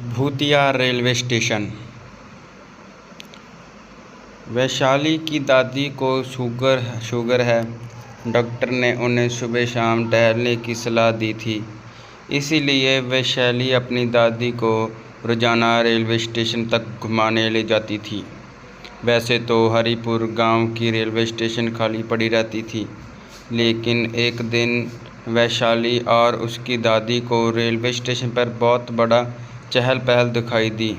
भूतिया railway station. Vaishali की दादी को शुगर है। डॉक्टर ने उन्हें सुबह शाम टहलने की सलाह दी थी, इसीलिए वैशाली अपनी दादी को रोजाना रेलवे स्टेशन तक घुमाने ले जाती थी। वैसे तो हरिपुर गांव की रेलवे स्टेशन खाली पड़ी रहती थी, लेकिन एक दिन वैशाली और उसकी दादी को रेलवे स्टेशन पर बहुत बड़ा चहल पहल दिखाई दी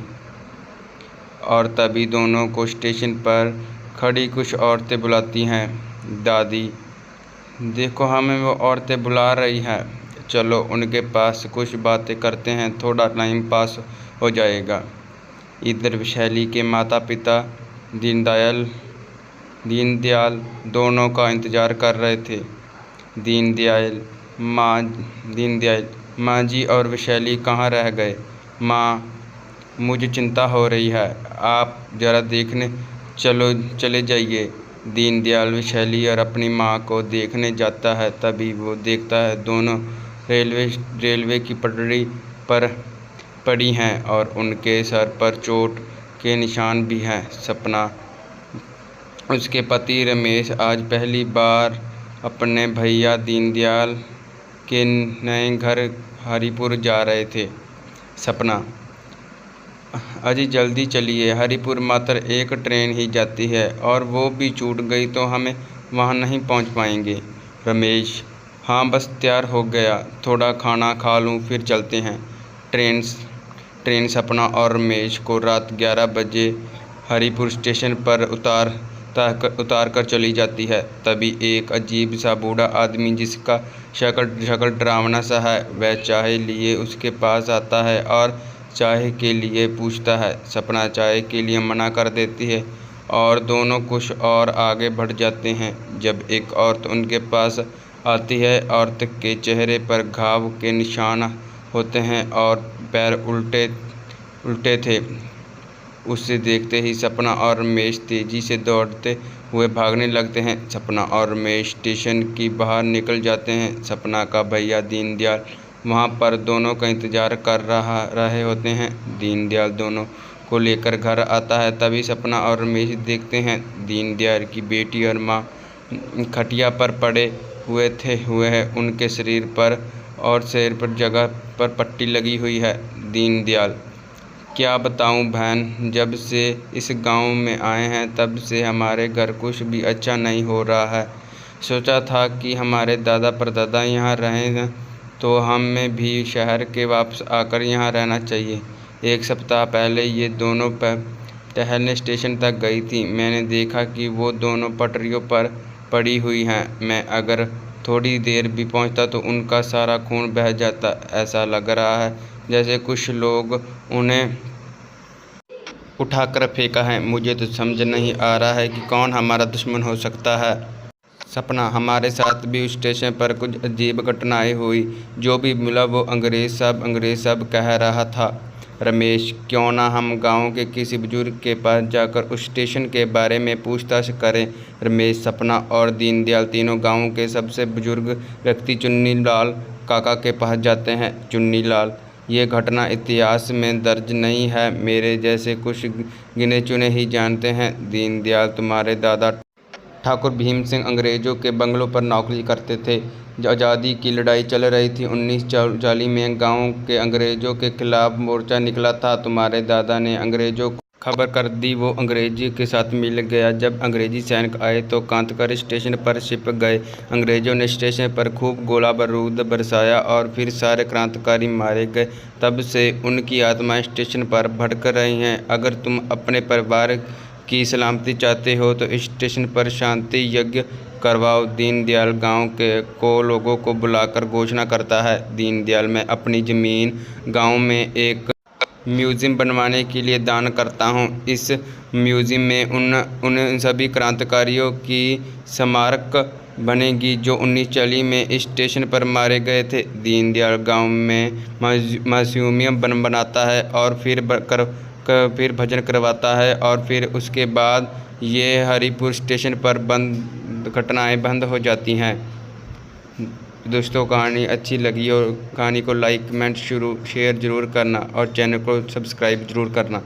और तभी दोनों को स्टेशन पर खड़ी कुछ औरतें बुलाती हैं। दादी, देखो हमें वो औरतें बुला रही हैं, चलो उनके पास कुछ बातें करते हैं, थोड़ा टाइम पास हो जाएगा। इधर वैशाली के माता पिता दीनदयाल दोनों का इंतज़ार कर रहे थे। दीनदयाल, माँ जी और वैशाली कहाँ रह गए? माँ, मुझे चिंता हो रही है, आप ज़रा देखने चले जाइए। दीनदयाल वैशाली और अपनी माँ को देखने जाता है, तभी वो देखता है दोनों रेलवे की पटरी पर पड़ी हैं और उनके सर पर चोट के निशान भी हैं। सपना, उसके पति रमेश आज पहली बार अपने भैया दीनदयाल के नए घर हरिपुर जा रहे थे। सपना, अजी जल्दी चलिए, हरिपुर मात्र एक ट्रेन ही जाती है और वो भी छूट गई तो हमें वहाँ नहीं पहुँच पाएंगे। रमेश, हाँ बस तैयार हो गया, थोड़ा खाना खा लूँ फिर चलते हैं। ट्रेन सपना और रमेश को रात 11 बजे हरिपुर स्टेशन पर उतार कर चली जाती है। तभी एक अजीब सा बूढ़ा आदमी, जिसका शक्ल डरावना सा है, वह चाय लिए उसके पास आता है और चाय के लिए पूछता है। सपना चाय के लिए मना कर देती है और दोनों कुछ और आगे बढ़ जाते हैं। जब एक औरत उनके पास आती है, औरत के चेहरे पर घाव के निशान होते हैं और पैर उल्टे थे। उसे देखते ही सपना और रमेश तेजी से दौड़ते हुए भागने लगते हैं। सपना और रमेश स्टेशन की बाहर निकल जाते हैं। सपना का भैया दीनदयाल वहाँ पर दोनों का इंतज़ार कर रहे होते हैं। दीनदयाल दोनों को लेकर घर आता है, तभी सपना और रमेश देखते हैं दीनदयाल की बेटी और माँ खटिया पर पड़े हुए हैं। उनके शरीर पर और सिर पर जगह पर पट्टी लगी हुई है। दीनदयाल, क्या बताऊं बहन, जब से इस गांव में आए हैं तब से हमारे घर कुछ भी अच्छा नहीं हो रहा है। सोचा था कि हमारे दादा परदादा यहाँ रहे हैं तो हमें भी शहर के वापस आकर यहाँ रहना चाहिए। एक सप्ताह पहले ये दोनों टहलने स्टेशन तक गई थी। मैंने देखा कि वो दोनों पटरियों पर पड़ी हुई हैं। मैं अगर थोड़ी देर भी पहुँचता तो उनका सारा खून बह जाता। ऐसा लग रहा है जैसे कुछ लोग उन्हें उठाकर फेंका है। मुझे तो समझ नहीं आ रहा है कि कौन हमारा दुश्मन हो सकता है। सपना, हमारे साथ भी उस स्टेशन पर कुछ अजीब घटनाएं हुई। जो भी मिला वो अंग्रेज़ साहब कह रहा था। रमेश, क्यों ना हम गांव के किसी बुजुर्ग के पास जाकर उस स्टेशन के बारे में पूछताछ करें। रमेश, सपना और दीनदयाल तीनों गांव के सबसे बुजुर्ग व्यक्ति चुन्नीलाल काका के पास जाते हैं। चुन्नीलाल, ये घटना इतिहास में दर्ज नहीं है, मेरे जैसे कुछ गिने चुने ही जानते हैं। दीनदयाल, तुम्हारे दादा ठाकुर भीम सिंह अंग्रेज़ों के बंगलों पर नौकरी करते थे। आज़ादी की लड़ाई चल रही थी। 1940 में गांव के अंग्रेज़ों के खिलाफ मोर्चा निकला था। तुम्हारे दादा ने अंग्रेज़ों को खबर कर दी, वो अंग्रेज़ी के साथ मिल गया। जब अंग्रेज़ी सैनिक आए तो कांतकर स्टेशन पर छिप गए। अंग्रेज़ों ने स्टेशन पर खूब गोला बारूद बरसाया और फिर सारे क्रांतिकारी मारे गए। तब से उनकी आत्मा स्टेशन पर भटक रही हैं। अगर तुम अपने परिवार की सलामती चाहते हो तो स्टेशन पर शांति यज्ञ करवाओ। दीनदयाल गांव के लोगों को बुलाकर घोषणा करता है। दीनदयाल, मैं अपनी ज़मीन गांव में एक म्यूज़ियम बनवाने के लिए दान करता हूं। इस म्यूज़ियम में उन सभी क्रांतिकारियों की स्मारक बनेगी जो 1940 में स्टेशन पर मारे गए थे। दीनदयाल गांव में म्यूज़ियम बनाता है और फिर भजन करवाता है और फिर उसके बाद ये हरिपुर स्टेशन पर घटनाएं बंद हो जाती हैं। दोस्तों कहानी अच्छी लगी और कहानी को लाइक कमेंट शेयर ज़रूर करना और चैनल को सब्सक्राइब ज़रूर करना।